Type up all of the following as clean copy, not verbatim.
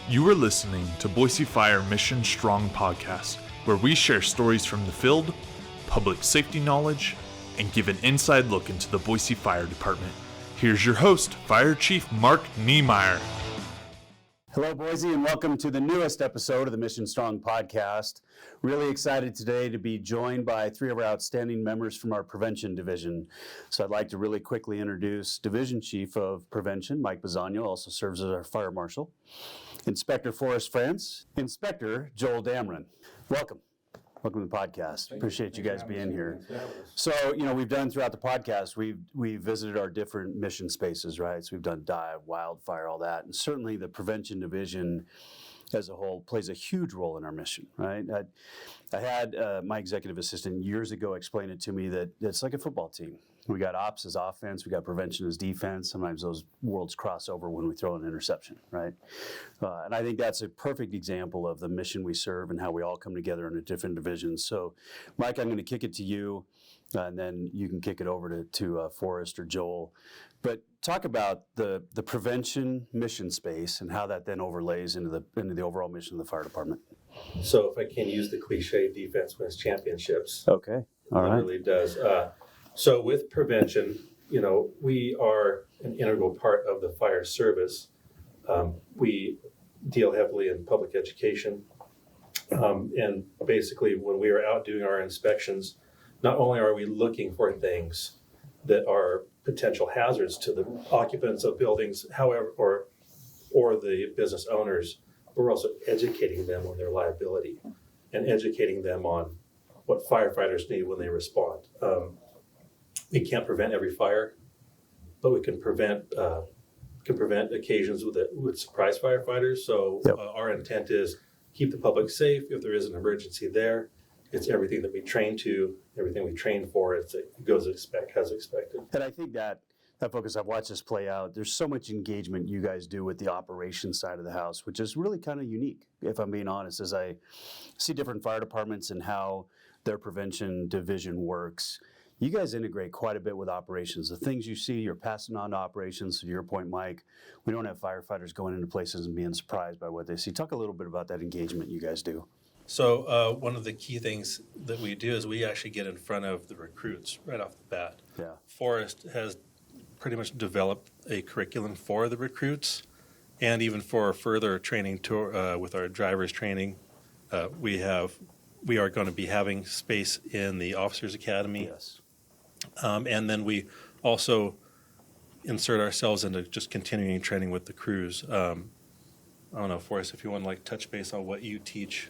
You are listening to Boise Fire Mission Strong podcast, where we share stories from the field, public safety knowledge, and give an inside look into the Boise Fire Department. Here's your host, Fire Chief Mark Niemeyer. Hello, Boise, and welcome to the newest episode of the Mission Strong podcast. Really excited today to be joined by three of our outstanding members from our Prevention Division. So I'd like to really quickly introduce Division Chief of Prevention, Mike Bisagno, also serves as our Fire Marshal. Inspector Forrest France, Inspector Joel Damron. Welcome. Welcome to the podcast. Appreciate you guys being here. So, we've done throughout the podcast, we've visited our different mission spaces, right? So we've done dive, wildfire, all that. And certainly the Prevention Division as a whole plays a huge role in our mission, right? I had my executive assistant years ago explain it to me that it's like a football team. We got ops as offense, we got prevention as defense. Sometimes those worlds cross over when we throw an interception, right? And I think that's a perfect example of the mission we serve and how we all come together in the different divisions. So, Mike, I'm going to kick it to you, and then you can kick it over to Forrest or Joel. But talk about the prevention mission space and how that then overlays into the overall mission of the fire department. So if I can use the cliche, defense wins championships. Okay, all right. It really does. So with prevention, we are an integral part of the fire service. We deal heavily in public education. And basically when we are out doing our inspections, not only are we looking for things that are potential hazards to the occupants of buildings, however, or the business owners, we're also educating them on their liability and educating them on what firefighters need when they respond. We can't prevent every fire, but we can prevent occasions with surprise firefighters. So Yep. Our intent is keep the public safe. If there is an emergency there, it's everything that we train to, everything we train for. It goes as expected. And I think that focus, I've watched this play out. There's so much engagement you guys do with the operations side of the house, which is really kind of unique, if I'm being honest, as I see different fire departments and how their prevention division works. You guys integrate quite a bit with operations. The things you see, you're passing on to operations. To your point, Mike, we don't have firefighters going into places and being surprised by what they see. Talk a little bit about that engagement you guys do. So one of the key things that we do is we actually get in front of the recruits right off the bat. Yeah. Forrest has pretty much developed a curriculum for the recruits, and even for further training with our driver's training. We are going to be having space in the Officers Academy. Yes. And then we also insert ourselves into just continuing training with the crews. I don't know, Forrest, if you want to touch base on what you teach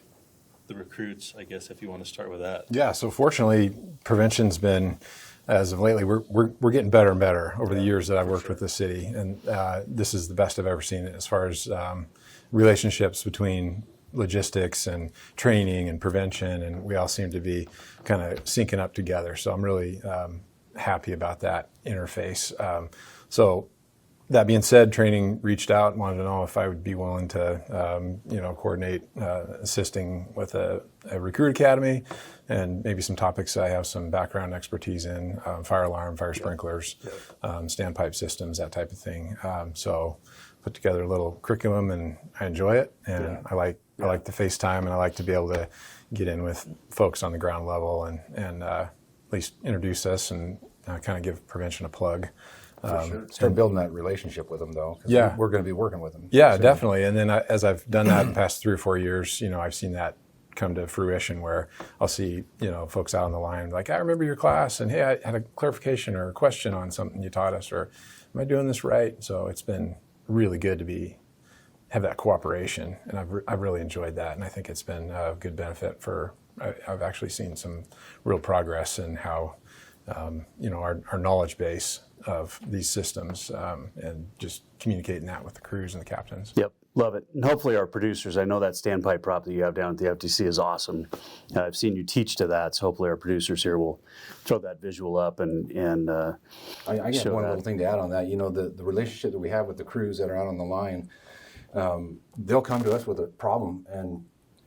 the recruits, I guess, if you want to start with that. Yeah, so fortunately, prevention's been, as of lately, we're getting better and better over the years that I've worked with the city, and this is the best I've ever seen as far as relationships between logistics and training and prevention, and we all seem to be kind of syncing up together. So I'm really happy about that interface. So that being said, training reached out and wanted to know if I would be willing to, coordinate assisting with a recruit academy and maybe some topics I have some background expertise in, fire alarm, fire sprinklers, standpipe systems, that type of thing. So put together a little curriculum, and I enjoy it, and I like the FaceTime, and I like to be able to get in with folks on the ground level and at least introduce us and kind of give prevention a plug. For sure. Start building that relationship with them, though. Yeah. We're going to be working with them. Yeah, definitely. And then as I've done that the past 3 or 4 years, I've seen that come to fruition where I'll see, folks out on the line like, I remember your class, and hey, I had a clarification or a question on something you taught us, or am I doing this right? So it's been really good to have that cooperation, and I've really enjoyed that, and I think it's been a good benefit I've actually seen some real progress in how, our knowledge base of these systems and just communicating that with the crews and the captains. Yep, love it. And hopefully our producers, I know that standpipe prop that you have down at the FTC is awesome. I've seen you teach to that, so hopefully our producers here will throw that visual up and I got show one that. little thing to add on that. The relationship that we have with the crews that are out on the line, they'll come to us with a problem, and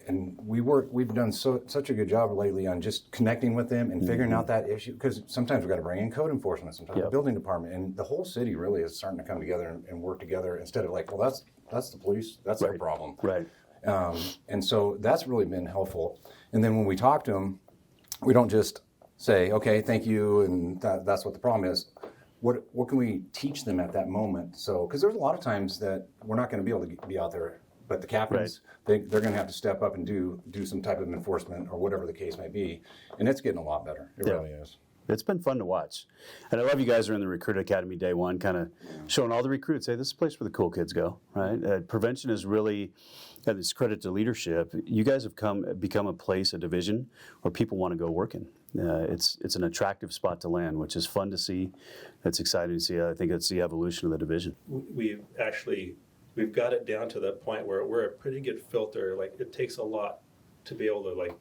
and we've done such a good job lately on just connecting with them and figuring out that issue, because sometimes we've got to bring in code enforcement, sometimes the building department, and the whole city really is starting to come together and work together instead of like, well, that's the police, that's their problem. Right. And so that's really been helpful. And then when we talk to them, we don't just say, okay, thank you, and that's what the problem is. What can we teach them at that moment? So, because there's a lot of times that we're not going to be able to be out there, but the captains, they're going to have to step up and do some type of enforcement or whatever the case may be, and it's getting a lot better. It really is. It's been fun to watch. And I love you guys are in the Recruit Academy day one, kind of showing all the recruits, hey, this is a place where the cool kids go, right? Prevention is really, and it's credit to leadership. You guys have become a place, a division, where people want to go work in. It's an attractive spot to land, which is fun to see. It's exciting to see. I think it's the evolution of the division. We've got it down to the point where we're a pretty good filter. Like, it takes a lot to be able to like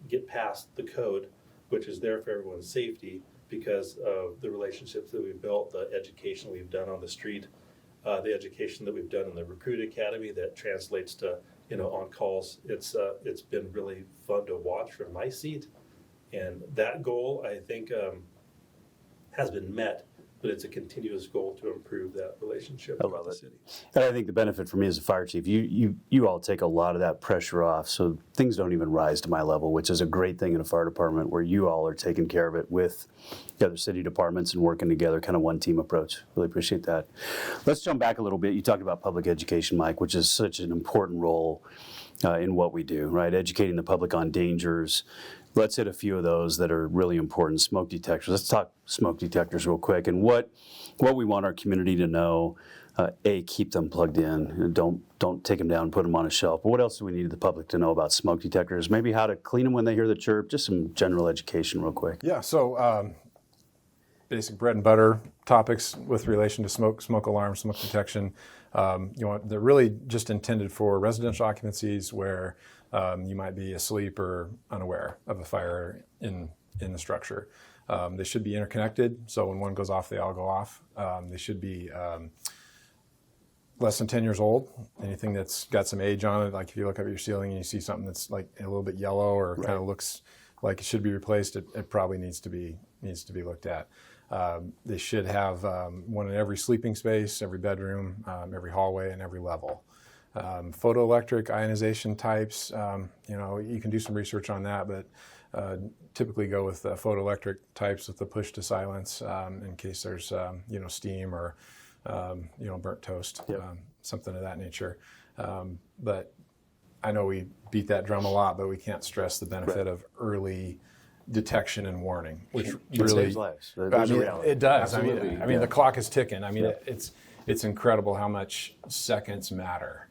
get past the code, which is there for everyone's safety, because of the relationships that we've built, the education we've done on the street, the education that we've done in the Recruit Academy that translates to, on calls. It's been really fun to watch from my seat, and that goal, I think, has been met. But it's a continuous goal to improve that relationship with the city. And I think the benefit for me as a fire chief, you all take a lot of that pressure off, so things don't even rise to my level, which is a great thing in a fire department where you all are taking care of it with the other city departments and working together, kind of one team approach. Really appreciate that. Let's jump back a little bit. You talked about public education, Mike, which is such an important role in what we do, right? Educating the public on dangers. Let's hit a few of those that are really important. Smoke detectors. Let's talk smoke detectors real quick, and what we want our community to know. Keep them plugged in. Don't take them down and put them on a shelf. But what else do we need the public to know about smoke detectors? Maybe how to clean them when they hear the chirp. Just some general education real quick. Yeah, so basic bread and butter topics with relation to smoke alarm, smoke detection. They're really just intended for residential occupancies where you might be asleep or unaware of a fire in the structure. They should be interconnected, so when one goes off, they all go off. They should be less than 10 years old. Anything that's got some age on it, like if you look up at your ceiling and you see something that's like a little bit yellow or kind of looks like it should be replaced, it probably needs to be looked at. They should have one in every sleeping space, every bedroom, every hallway, and every level. Photoelectric ionization types, you can do some research on that, but typically go with photoelectric types with the push to silence in case there's steam or burnt toast, something of that nature. But I know we beat that drum a lot, but we can't stress the benefit of early detection and warning, which really saves lives. It does. Absolutely. I mean, the clock is ticking. I mean, it's incredible how much seconds matter.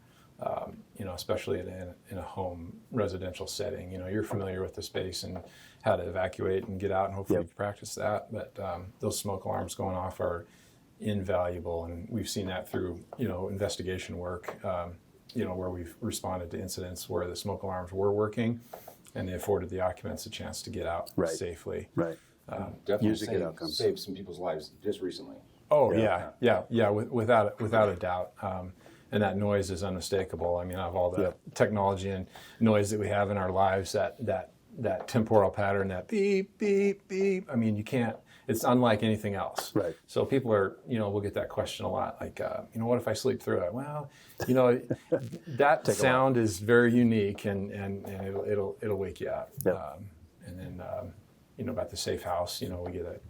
Especially in a home residential setting. You're familiar with the space and how to evacuate and get out, and hopefully you can practice that. But those smoke alarms going off are invaluable, and we've seen that through investigation work. Where we've responded to incidents where the smoke alarms were working, and they afforded the occupants a chance to get out safely. Right. Definitely saved some people's lives just recently. Oh yeah, without a doubt. And that noise is unmistakable. I mean, out of all the technology and noise that we have in our lives, that temporal pattern, that beep, beep, beep. I mean, you can't. It's unlike anything else. Right. So people are, we'll get that question a lot. Like, what if I sleep through it? Well, that sound is very unique, and it'll wake you up. Yep. And then, about the safe house, we get to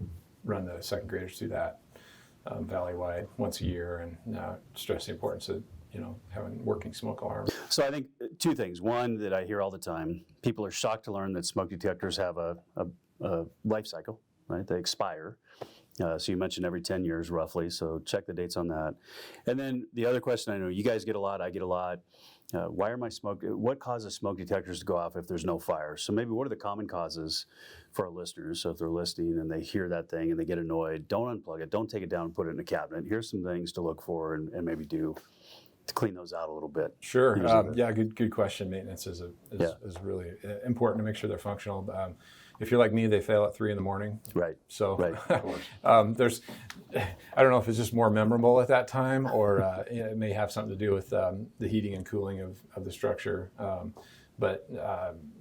run the second graders through that. Valley-wide once a year, and stress the importance of having working smoke alarms. So I think two things. One that I hear all the time: people are shocked to learn that smoke detectors have a life cycle, right? They expire. So you mentioned every 10 years roughly. So check the dates on that. And then the other question I know you guys get a lot, I get a lot. What causes smoke detectors to go off if there's no fire? So maybe what are the common causes for our listeners? So if they're listening and they hear that thing and they get annoyed, don't unplug it, don't take it down and put it in a cabinet. Here's some things to look for and maybe do to clean those out a little bit. Sure. Good question. Maintenance is really important to make sure they're functional. if you're like me, they fail at 3 a.m. Right. So Right. there's, I don't know if it's just more memorable at that time, or it may have something to do with the heating and cooling of the structure. But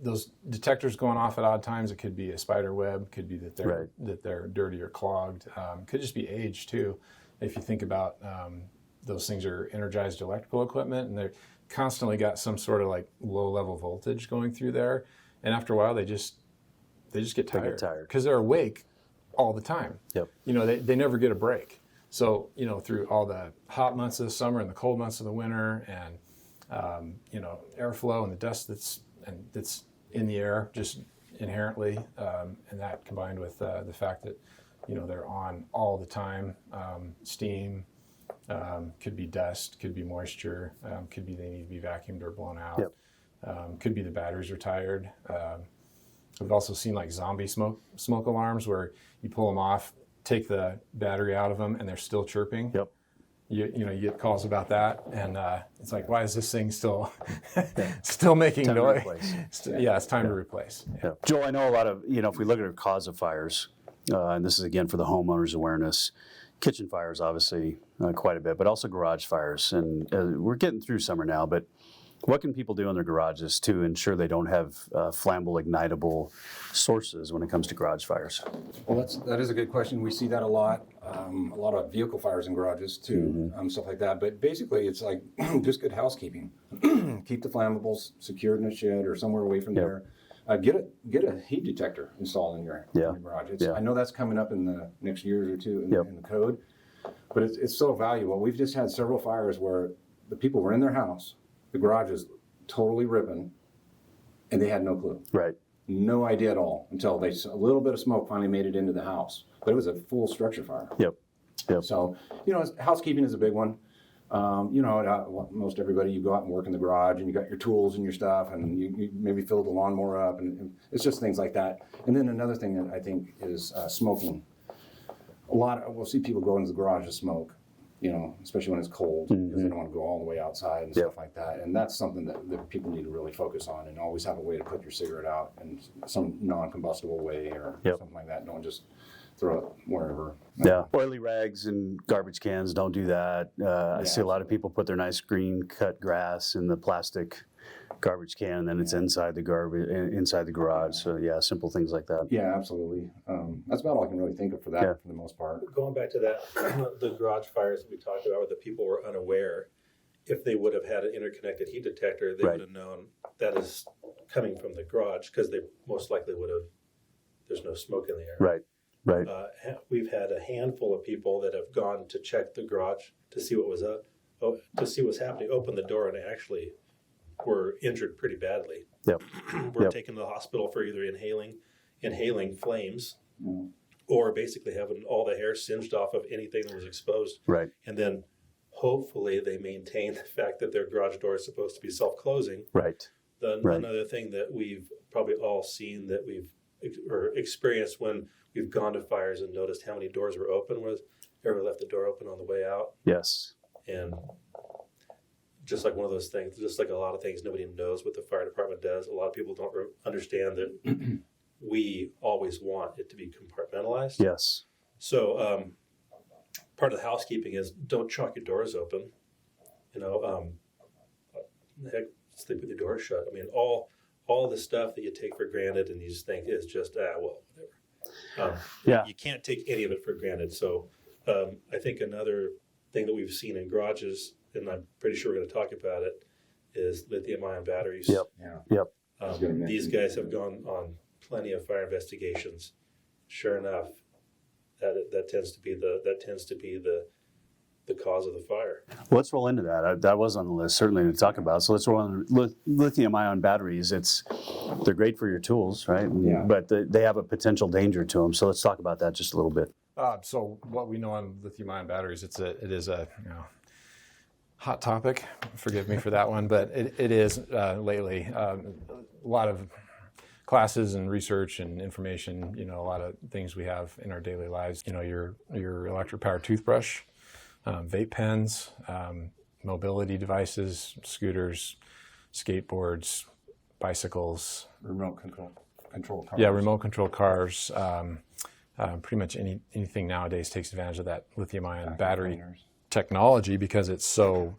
those detectors going off at odd times, it could be a spider web, could be that they're dirty or clogged, could just be age too. If you think about those things are energized electrical equipment, and they're constantly got some sort of like low level voltage going through there, and after a while they just get tired because they're awake all the time. Yep. They never get a break. So through all the hot months of the summer and the cold months of the winter, and airflow and the dust that's in the air just inherently, and that combined with the fact that they're on all the time, steam, could be dust, could be moisture, could be they need to be vacuumed or blown out. Yep. Could be the batteries are tired. We've also seen like zombie smoke alarms where you pull them off, take the battery out of them, and they're still chirping. Yep. You get calls about that, and it's like, why is this thing still making noise? It's time to replace. Yeah. Joel, I know a lot of, if we look at the cause of fires, and this is again for the homeowners' awareness, kitchen fires obviously quite a bit, but also garage fires. And we're getting through summer now, but what can people do in their garages to ensure they don't have flammable, ignitable sources when it comes to garage fires? Well, that is a good question. We see that a lot of vehicle fires in garages too, stuff like that. But basically, it's like just good housekeeping. Keep the flammables secured in a shed or somewhere away from there. Get a heat detector installed in your garage. I know that's coming up in the next year or two in the code, but it's so valuable. We've just had several fires where the people were in their house, the garage is totally ripping, and they had no clue. Right. No idea at all until a little bit of smoke finally made it into the house. But it was a full structure fire. Yep. So, housekeeping is a big one. Most everybody, you go out and work in the garage, and you got your tools and your stuff, and you maybe fill the lawnmower up, and it's just things like that. And then another thing that I think is smoking. We'll see people go into the garage to smoke, especially when it's cold, because they don't want to go all the way outside and stuff like that. And that's something that people need to really focus on, and always have a way to put your cigarette out in some non-combustible way or something like that. Don't just throw it wherever. Yeah, oily rags and garbage cans, don't do that. I see a lot of people put their nice green cut grass in the plastic garbage can, and then it's inside the garage. So simple things like that. Yeah, absolutely. That's about all I can really think of for that for the most part. Going back to that, the garage fires that we talked about where the people were unaware, if they would have had an interconnected heat detector, they would have known that is coming from the garage, because they most likely would have, there's no smoke in the air. Right. We've had a handful of people that have gone to check the garage to see what was up, to see what's happening, open the door, and actually were injured pretty badly. Yep. We're taken to the hospital for either inhaling flames, or basically having all the hair singed off of anything that was exposed. Right. And then hopefully they maintain the fact that their garage door is supposed to be self-closing. Right. Another thing that we've probably all seen that we've experienced when we've gone to fires and noticed how many doors were open was, ever left the door open on the way out? Yes. And just like one of those things, just like a lot of things, nobody knows what the fire department does. A lot of people don't understand that we always want it to be compartmentalized. Yes. So part of the housekeeping is don't chalk your doors open. Heck, sleep with your doors shut. I mean, all the stuff that you take for granted and you just think is just, whatever. You can't take any of it for granted. So I think another thing that we've seen in garages, and I'm pretty sure we're going to talk about it, is lithium-ion batteries. These guys have gone on plenty of fire investigations. Sure enough, that tends to be the cause of the fire. Well, let's roll into that. That was on the list, certainly, to talk about. So let's roll on lithium-ion batteries. They're great for your tools, right? Yeah. But they have a potential danger to them. So let's talk about that just a little bit. So what we know on lithium-ion batteries, it is a hot topic. Forgive me for that one, but it is lately a lot of classes and research and information. A lot of things we have in our daily lives. Your electric-powered toothbrush, vape pens, mobility devices, scooters, skateboards, bicycles, remote control control cars. Yeah, remote control cars. Pretty much anything nowadays takes advantage of that lithium-ion battery technology because it's so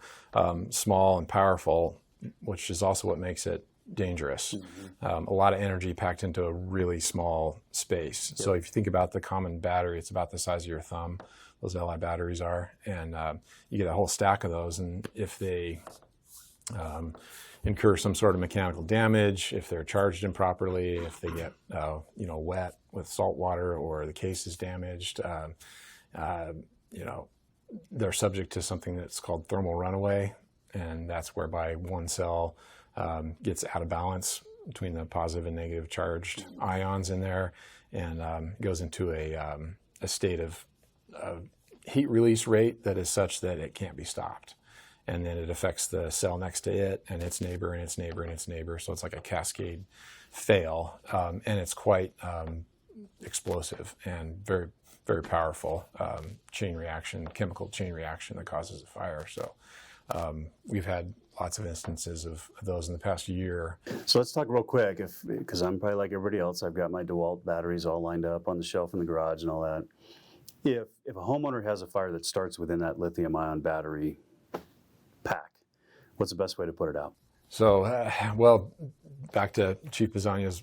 small and powerful, which is also what makes it dangerous. A lot of energy packed into a really small space. Yep. So if you think about the common battery, it's about the size of your thumb. Those Li batteries are, and you get a whole stack of those. And if they incur some sort of mechanical damage, if they're charged improperly, if they get wet with salt water or the case is damaged, they're subject to something that's called thermal runaway, and that's whereby one cell gets out of balance between the positive and negative charged ions in there, and goes into a state of heat release rate that is such that it can't be stopped. And then it affects the cell next to it and its neighbor and its neighbor and its neighbor. So it's like a cascade fail, and it's quite explosive and very, very powerful chemical chain reaction that causes a fire. So we've had lots of instances of those in the past year. So let's talk real quick, because I'm probably like everybody else. I've got my DeWalt batteries all lined up on the shelf in the garage and all that. If a homeowner has a fire that starts within that lithium-ion battery pack, what's the best way to put it out? So, well, back to Chief Bisagno's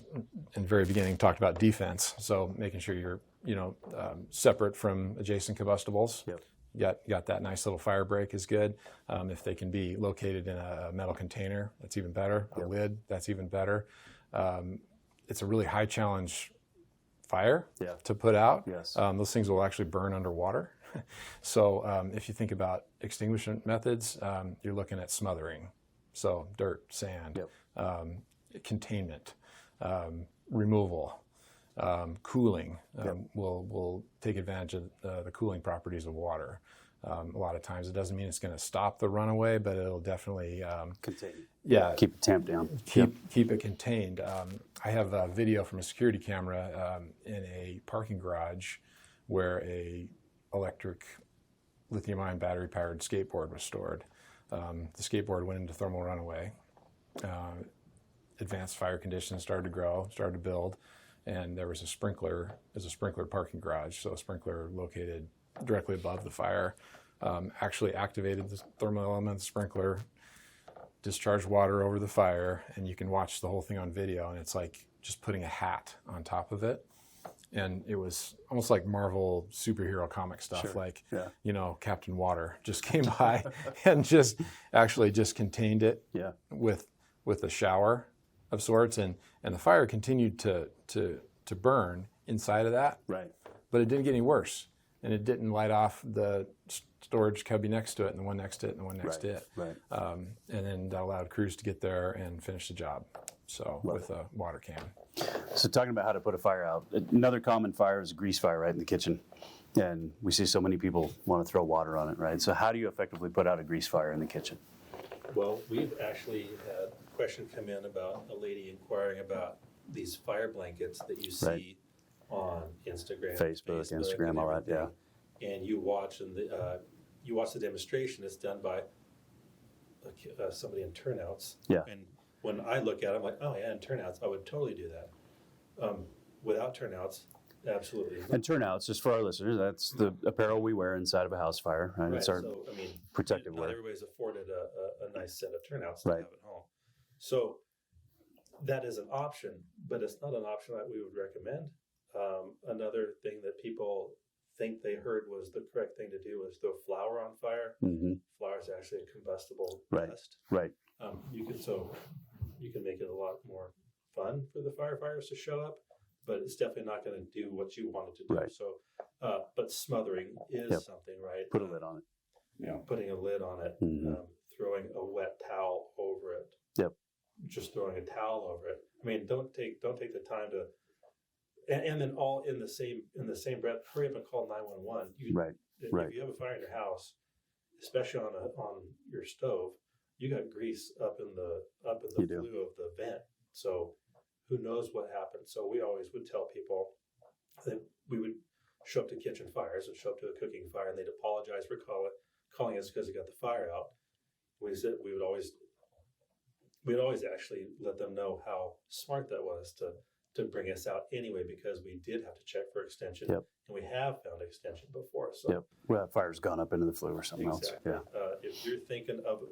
in the very beginning talked about defense. So making sure you're separate from adjacent combustibles. Yep. Got that nice little fire break is good. If they can be located in a metal container, that's even better. A lid, that's even better. It's a really high challenge fire to put out. Yes. Those things will actually burn underwater. So if you think about extinguishment methods, you're looking at smothering. So dirt, sand, containment, removal, cooling. We'll take advantage of the cooling properties of water. A lot of times it doesn't mean it's going to stop the runaway, but it'll definitely contain. Yeah, keep it tamped down. Keep it contained. I have a video from a security camera in a parking garage where a electric lithium-ion battery-powered skateboard was stored. The skateboard went into thermal runaway. Advanced fire conditions started to grow, started to build, and there was a sprinkler. There's a sprinkler parking garage, so a sprinkler located directly above the fire actually activated the thermal element of the sprinkler, discharged water over the fire, and you can watch the whole thing on video, and it's like just putting a hat on top of it. And it was almost like Marvel superhero comic stuff, like, Captain Water just came by and just contained it with a shower of sorts. And the fire continued to burn inside of that. Right. But it didn't get any worse. And it didn't light off the storage cubby next to it and the one next to it and the one next to it. Right. And then that allowed crews to get there and finish the job. So with a water can. So talking about how to put a fire out, another common fire is a grease fire right in the kitchen. And we see so many people want to throw water on it, right? So how do you effectively put out a grease fire in the kitchen? Well, we've actually had a question come in about a lady inquiring about these fire blankets that you see on Instagram, Facebook, Instagram, all that, And you watch the demonstration. It's done by somebody in turnouts. Yeah. And when I look at it, I'm like, oh yeah, in turnouts, I would totally do that. Without turnouts, absolutely. And turnouts, just for our listeners, that's the apparel we wear inside of a house fire, right? Right. It's our So, I mean, protective not wear. everybody's afforded a nice set of turnouts to Right. have at home. So that is an option, but it's not an option that we would recommend. Another thing that people think they heard was the correct thing to do was throw flour on fire. Mm-hmm. Flour is actually a combustible Right. dust. Right. You can make it a lot more fun for the firefighters to show up, but it's definitely not going to do what you want it to do. Right. So, but smothering is something, right? Put a lid on it. Yeah. Putting a lid on it, Mm-hmm. throwing a wet towel over it. Yep. Just throwing a towel over it. I mean, don't take the time to, and then all in the same breath, hurry up and call 911. Right. If you have a fire in your house, especially on your stove, you got grease up in the flue of the vent. So who knows what happened? So we always would tell people that we would show up to kitchen fires and show up to a cooking fire, and they'd apologize for calling us because they got the fire out. We'd always actually let them know how smart that was to to bring us out anyway, because we did have to check for extension, Yep. and we have found extension before. So Yep. Well, that fire's gone up into the flue or something exactly. else. Yeah. If you're thinking of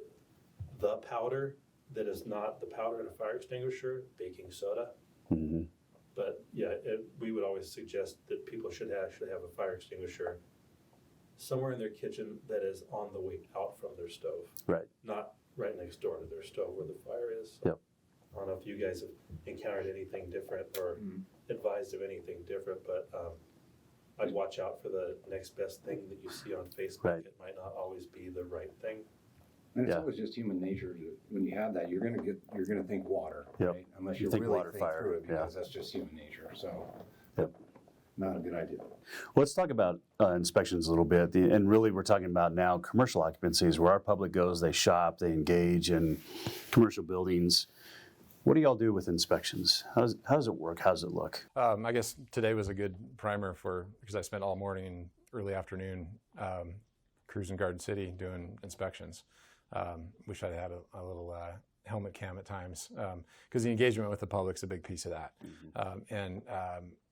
the powder that is not the powder in a fire extinguisher, baking soda. Mm-hmm. But yeah, we would always suggest that people should actually have a fire extinguisher somewhere in their kitchen that is on the way out from their stove, Right. not right next door to their stove where the fire is. Yep. I don't know if you guys have encountered anything different or advised of anything different, but I'd watch out for the next best thing that you see on Facebook. Right. It might not always be the right thing. And it's Yeah. always just human nature when you have that, you're gonna think water, Yep. right? Unless You you think really water, think fire, through it, because yeah. that's just human nature. So, Yep. not a good idea. Well, let's talk about inspections a little bit. And really, we're talking about now commercial occupancies, where our public goes, they shop, they engage in commercial buildings. What do y'all do with inspections? How does it work? How does it look? I guess today was a good primer because I spent all morning and early afternoon cruising Garden City doing inspections. Wish I had a little helmet cam at times, because the engagement with the public's a big piece of that. And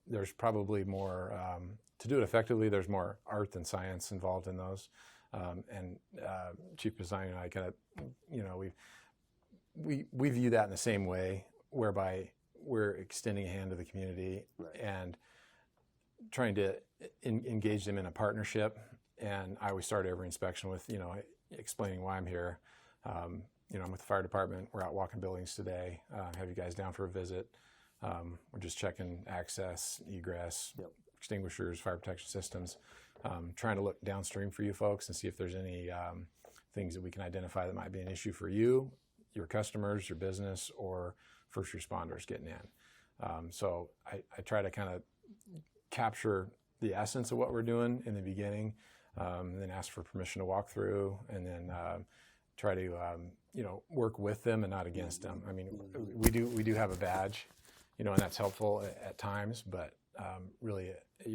there's probably more, to do it effectively, there's more art than science involved in those. And Chief Bisagno and I kind of, we view that in the same way, whereby we're extending a hand to the community and trying to engage them in a partnership. And I always start every inspection with, explaining why I'm here. I'm with the fire department. We're out walking buildings today. Have you guys down for a visit? We're just checking access, egress, extinguishers, fire protection systems, trying to look downstream for you folks and see if there's any things that we can identify that might be an issue for you, your customers, your business, or first responders getting in. So I try to kind of capture the essence of what we're doing in the beginning, and then ask for permission to walk through, and then try to work with them and not against them. I mean, we do have a badge, and that's helpful at times, but really,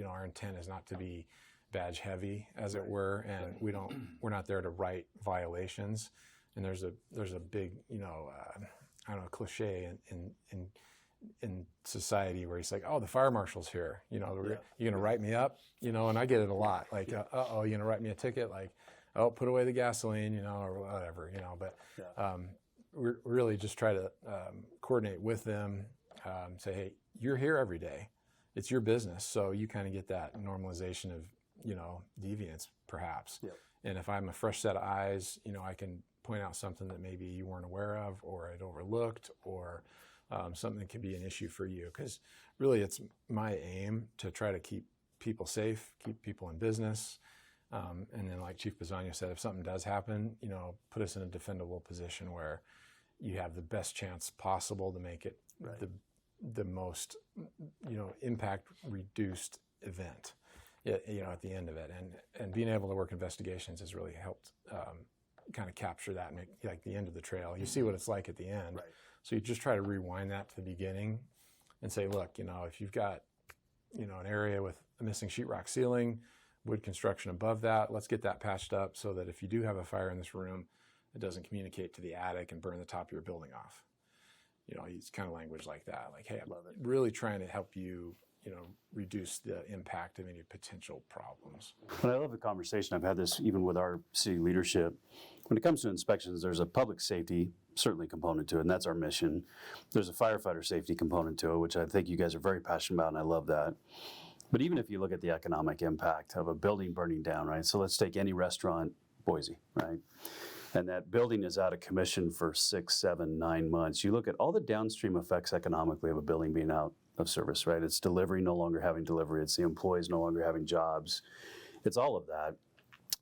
our intent is not to be badge heavy, as it were, and we're not there to write violations. And there's a big, cliche in society where he's like, oh, the fire marshal's here, you're gonna write me up, and I get it a lot, like, you're gonna write me a ticket, like, oh, put away the gasoline, or whatever, but we really just try to coordinate with them, say, hey, you're here every day, it's your business, so you kind of get that normalization of, deviance perhaps. And if I'm a fresh set of eyes, I can point out something that maybe you weren't aware of or had overlooked, or something that could be an issue for you. Because really, it's my aim to try to keep people safe, keep people in business. And then, like Chief Bisagno said, if something does happen, put us in a defendable position where you have the best chance possible to make it the most, impact reduced event, at the end of it. And being able to work investigations has really helped kind of capture that and make, like, the end of the trail. You see what it's like at the end. So you just try to rewind that to the beginning and say, look, if you've got, an area with a missing sheetrock ceiling, wood construction above that, let's get that patched up so that if you do have a fire in this room, it doesn't communicate to the attic and burn the top of your building off. It's kind of language like that. Like, hey, I'm really trying to help you, reduce the impact of any potential problems. And I love the conversation. I've had this even with our city leadership. When it comes to inspections, there's a public safety certainly component to it, and that's our mission. There's a firefighter safety component to it, which I think you guys are very passionate about, and I love that. But even if you look at the economic impact of a building burning down, right? So let's take any restaurant, Boise, right? And that building is out of commission for 6, 7, 9 months. You look at all the downstream effects economically of a building being out of service, right? It's delivery no longer having delivery. It's the employees no longer having jobs. It's all of that.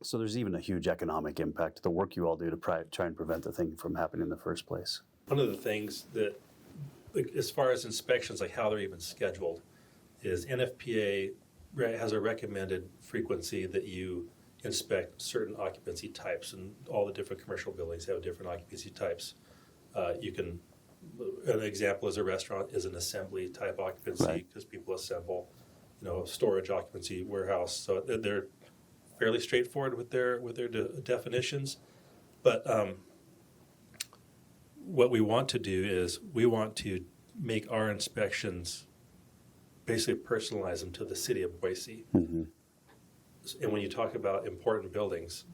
So there's even a huge economic impact to the work you all do to try and prevent the thing from happening in the first place. One of the things that, as far as inspections, like how they're even scheduled, is NFPA has a recommended frequency that you inspect certain occupancy types, and all the different commercial buildings have different occupancy types. An example is a restaurant is an assembly type occupancy because people assemble, storage occupancy, warehouse. So they're fairly straightforward with their definitions. But what we want to do is we want to make our inspections basically personalize them to the city of Boise. Mm-hmm. And when you talk about important buildings,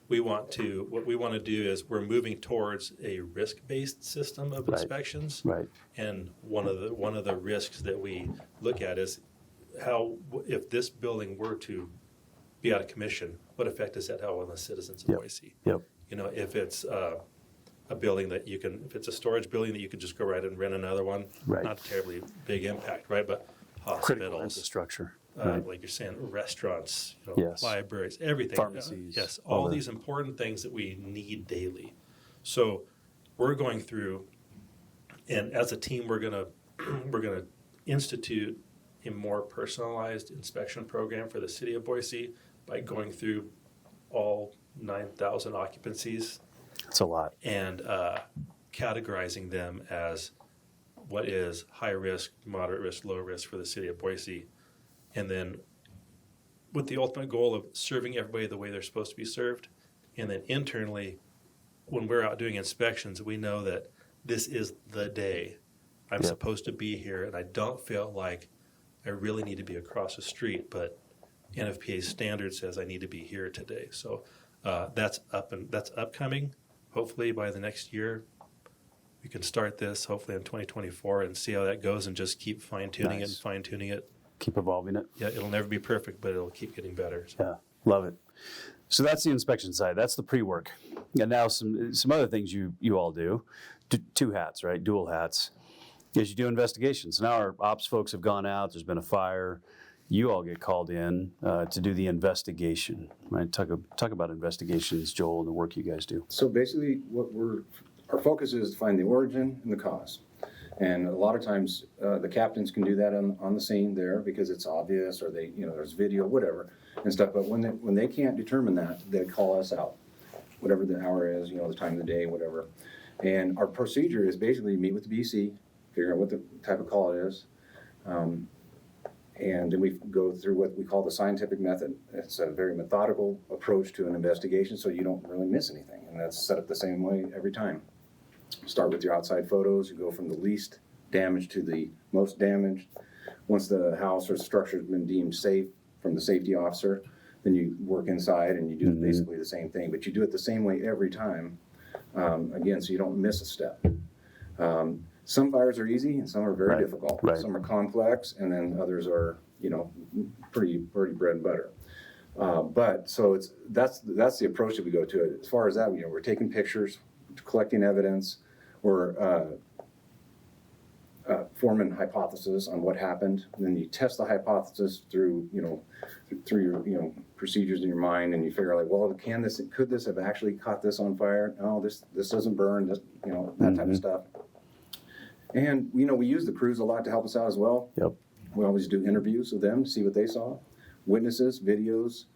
what we want to do is we're moving towards a risk-based system of inspections. Right. And one of the risks that we look at is how, if this building were to be out of commission, what effect does that have on the citizens of Boise? Yep. You know, if it's a building that if it's a storage building that you could just go right and rent another one, Right. not a terribly big impact, right? But Critical hospitals, infrastructure. Right. like you're saying, restaurants, Yes. libraries, everything. Pharmacies, Yes, all all the- these important things that we need daily. So we're going through, and as a team, we're gonna institute a more personalized inspection program for the city of Boise by going through all 9,000 occupancies That's a lot. and categorizing them as what is high risk, moderate risk, low risk for the city of Boise, and then with the ultimate goal of serving everybody the way they're supposed to be served. And then internally, when we're out doing inspections, we know that this is the day I'm supposed to be here, and I don't feel like I really need to be across the street, but NFPA standard says I need to be here today. So that's upcoming. Hopefully by the next year, we can start this, hopefully in 2024, and see how that goes and just keep fine-tuning it and fine-tuning it. Keep evolving it. Yeah, it'll never be perfect, but it'll keep getting better. So. Yeah, love it. So that's the inspection side. That's the pre-work. And now some other things you all do. Two hats, right? Dual hats. Is you do investigations. Now our ops folks have gone out. There's been a fire. You all get called in to do the investigation, right? Talk about investigations, Joel, and the work you guys do. So basically, our focus is to find the origin and the cause. And a lot of times, the captains can do that on the scene there because it's obvious, or there's video, whatever, and stuff. But when they can't determine that, they call us out, whatever the hour is, the time of the day, whatever. And our procedure is basically meet with the BC, figure out what the type of call it is, and then we go through what we call the scientific method. It's a very methodical approach to an investigation, so you don't really miss anything, and that's set up the same way every time. Start with your outside photos. You go from the least damaged to the most damaged. Once the house or structure has been deemed safe from the safety officer, then you work inside and you do basically the same thing, but you do it the same way every time, again, so you don't miss a step. Some fires are easy and some are very difficult. Right. Some are complex, and then others are, pretty bread and butter. But so that's the approach that we go to it. As far as that, we're taking pictures, collecting evidence, or forming hypothesis on what happened. And then you test the hypothesis through your procedures in your mind, and you figure out could this have actually caught this on fire? No, this doesn't burn. That type of stuff. And we use the crews a lot to help us out as well. Yep. We always do interviews with them to see what they saw, witnesses, videos.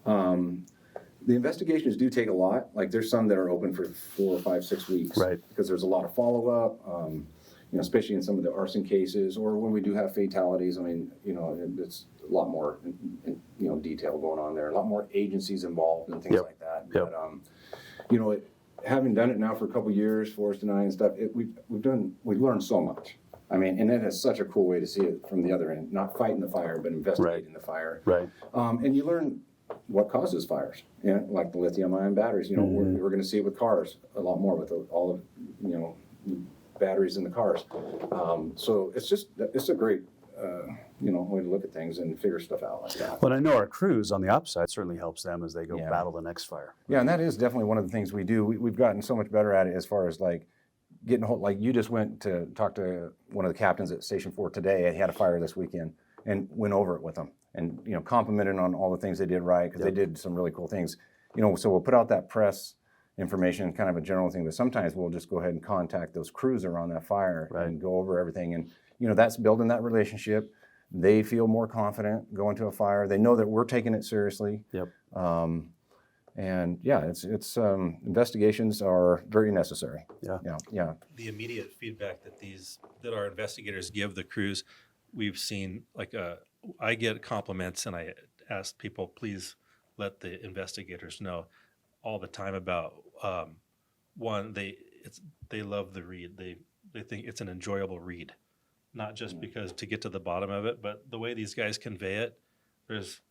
The investigations do take a lot. Like there's some that are open for 4 or 5, 6 weeks, Right. Because there's a lot of follow-up. Especially in some of the arson cases, or when we do have fatalities. I mean, it's a lot more, detail going on there. A lot more agencies involved and things like that. Yep. But having done it now for a couple of years, Forrest and I and stuff, we've learned so much. I mean, and it is such a cool way to see it from the other end, not fighting the fire, but investigating the fire. Right. And you learn what causes fires, like the lithium-ion batteries. We're going to see it with cars a lot more with all of batteries in the cars. So it's a great way to look at things and figure stuff out like that. Well, I know our crews on the ops side certainly helps them as they go battle the next fire. Yeah, and that is definitely one of the things we do. We've gotten so much better at it as far as like getting hold. Like you just went to talk to one of the captains at Station 4 today. He had a fire this weekend and went over it with them and complimented on all the things they did right, because they did some really cool things. So we'll put out that press information, kind of a general thing, but sometimes we'll just go ahead and contact those crews that are on that fire and go over everything. And that's building that relationship. They feel more confident going to a fire. They know that we're taking it seriously. Yep. And it's investigations are very necessary. Yeah. The immediate feedback that our investigators give the crews, we've seen I get compliments, and I ask people, please let the investigators know all the time about one, they love the read. They think it's an enjoyable read. not just because to get to the bottom of it, but the way these guys convey it, there's,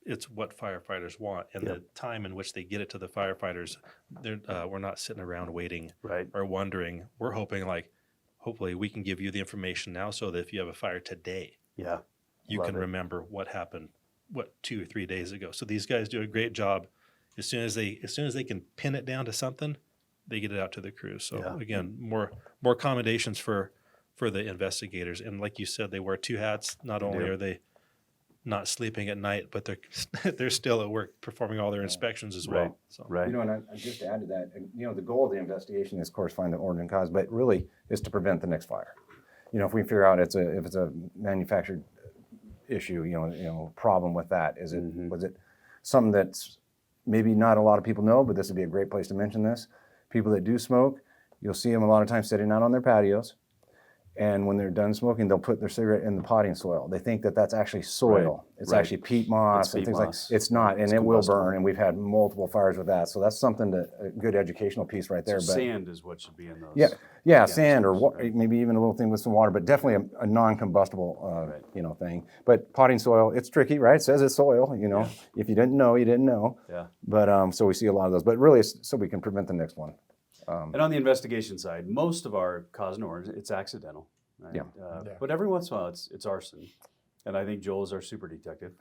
it's what firefighters want, and the time in which they get it to the firefighters. We're not sitting around waiting or wondering. We're hoping, like, hopefully we can give you the information now so that if you have a fire today, you can remember what happened, 2 or 3 days ago. So these guys do a great job. As soon as they can pin it down to something, they get it out to the crew. So again, more accommodations for the investigators. And like you said, they wear 2 hats. Not only are they not sleeping at night, but they're still at work performing all their inspections as well. So. You know, and I just to add to that, you know, the goal of the investigation is, of course, find the ordinary cause, but really is to prevent the next fire. You know, if we figure out if it's a manufactured issue, you know, problem with that, was it something that's maybe not a lot of people know, but this would be a great place to mention this. People that do smoke, you'll see them a lot of times sitting out on their patios. And when they're done smoking, they'll put their cigarette in the potting soil. They think that that's actually soil. It's actually peat moss and things like that. It's not, and it will burn, and we've had multiple fires with that. So that's something a good educational piece right there. So sand is what should be in those. Yeah, sand or maybe even a little thing with some water, but definitely a non-combustible you know, thing. But potting soil, it's tricky, right? It says it's soil, you know. If you didn't know, you didn't know. Yeah. But so we see a lot of those. But really, it's so we can prevent the next one. And on the investigation side, most of our cause and origin, it's accidental. Right? But every once in a while, it's arson. And I think Joel is our super detective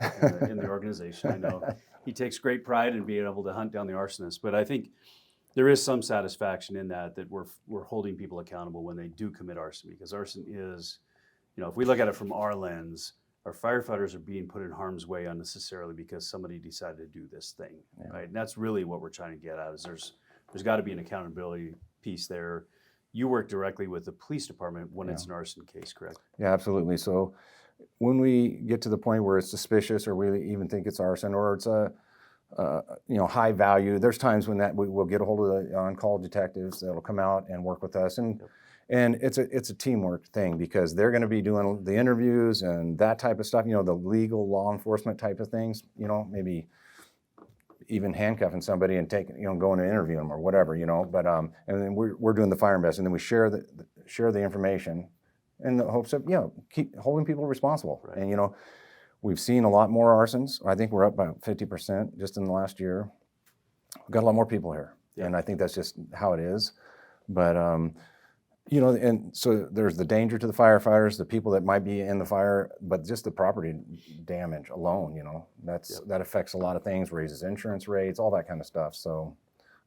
in the organization. I know he takes great pride in being able to hunt down the arsonists. But I think there is some satisfaction in that we're holding people accountable when they do commit arson, because arson is, you know, if we look at it from our lens, our firefighters are being put in harm's way unnecessarily because somebody decided to do this thing, right? And that's really what we're trying to get at, is there's got to be an accountability piece there. You work directly with the police department when it's an arson case, correct? Yeah, absolutely. So when we get to the point where it's suspicious, or we even think it's arson, or it's a you know, high value, there's times when that we'll get a hold of the on-call detectives that'll come out and work with us, and it's a teamwork thing, because they're going to be doing the interviews and that type of stuff. You know, the legal law enforcement type of things. You know, maybe even handcuffing somebody and going to interview them or whatever, you know. But and then we're doing the fire invest, and then we share the information in the hopes of, you know, keep holding people responsible. Right. And, you know, we've seen a lot more arsons. I think we're up about 50% just in the last year. We've got a lot more people here, and I think that's just how it is. But you know, and so there's the danger to the firefighters, the people that might be in the fire, but just the property damage alone, you know, that affects a lot of things, raises insurance rates, all that kind of stuff. So,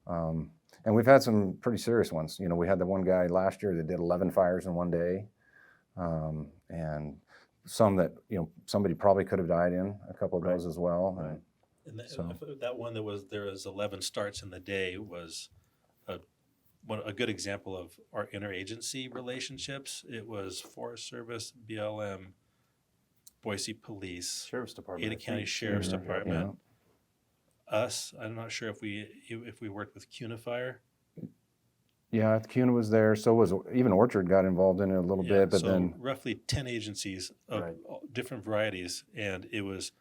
and we've had some pretty serious ones. You know, we had the one guy last year that did 11 fires in one day, and some that, you know, somebody probably could have died in, a couple of those as well. Right. And that one there was 11 starts in the day was a good example of our interagency relationships. It was Forest Service, BLM, Boise Police, Sheriff's Department, Ada County Sheriff's Department, us. I'm not sure if we worked with CUNA Fire. Yeah, CUNA was there. So was even Orchard got involved in it a little bit, but then roughly 10 agencies of different varieties, and it was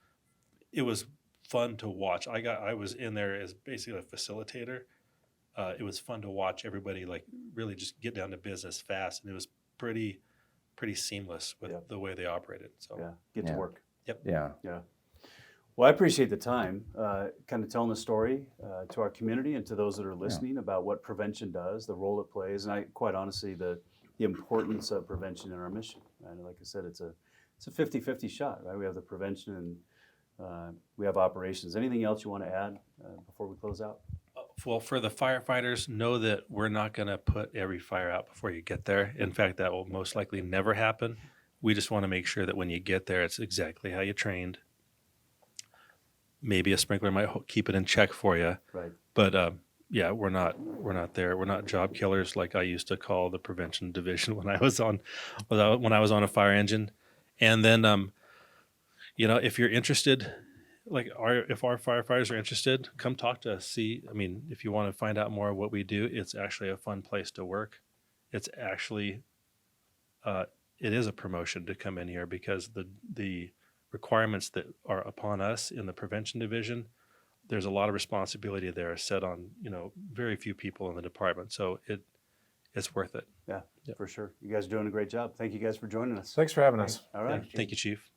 fun to watch. I was in there as basically a facilitator. It was fun to watch everybody like really just get down to business fast, and it was pretty seamless with the way they operated. So get to work. Yep. Yeah. Well, I appreciate the time, kind of telling the story to our community and to those that are listening about what prevention does, the role it plays, and quite honestly, the importance of prevention in our mission. And like I said, it's a 50-50 shot, right? We have the prevention and we have operations. Anything else you want to add before we close out? Well, for the firefighters, know that we're not going to put every fire out before you get there. In fact, that will most likely never happen. We just want to make sure that when you get there, it's exactly how you trained. Maybe a sprinkler might keep it in check for you. Right. But we're not there. We're not job killers, like I used to call the prevention division when I was on a fire engine. And then, you know, if you're interested. If our firefighters are interested, come talk to us. If you want to find out more of what we do, it's actually a fun place to work. It's actually, it is a promotion to come in here, because the requirements that are upon us in the prevention division, there's a lot of responsibility there set on, you know, very few people in the department. So it's worth it. Yeah, for sure. You guys are doing a great job. Thank you guys for joining us. Thanks for having us. All right. Thank you, Chief.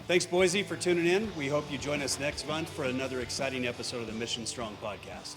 Thanks, Boise, for tuning in. We hope you join us next month for another exciting episode of the Mission Strong podcast.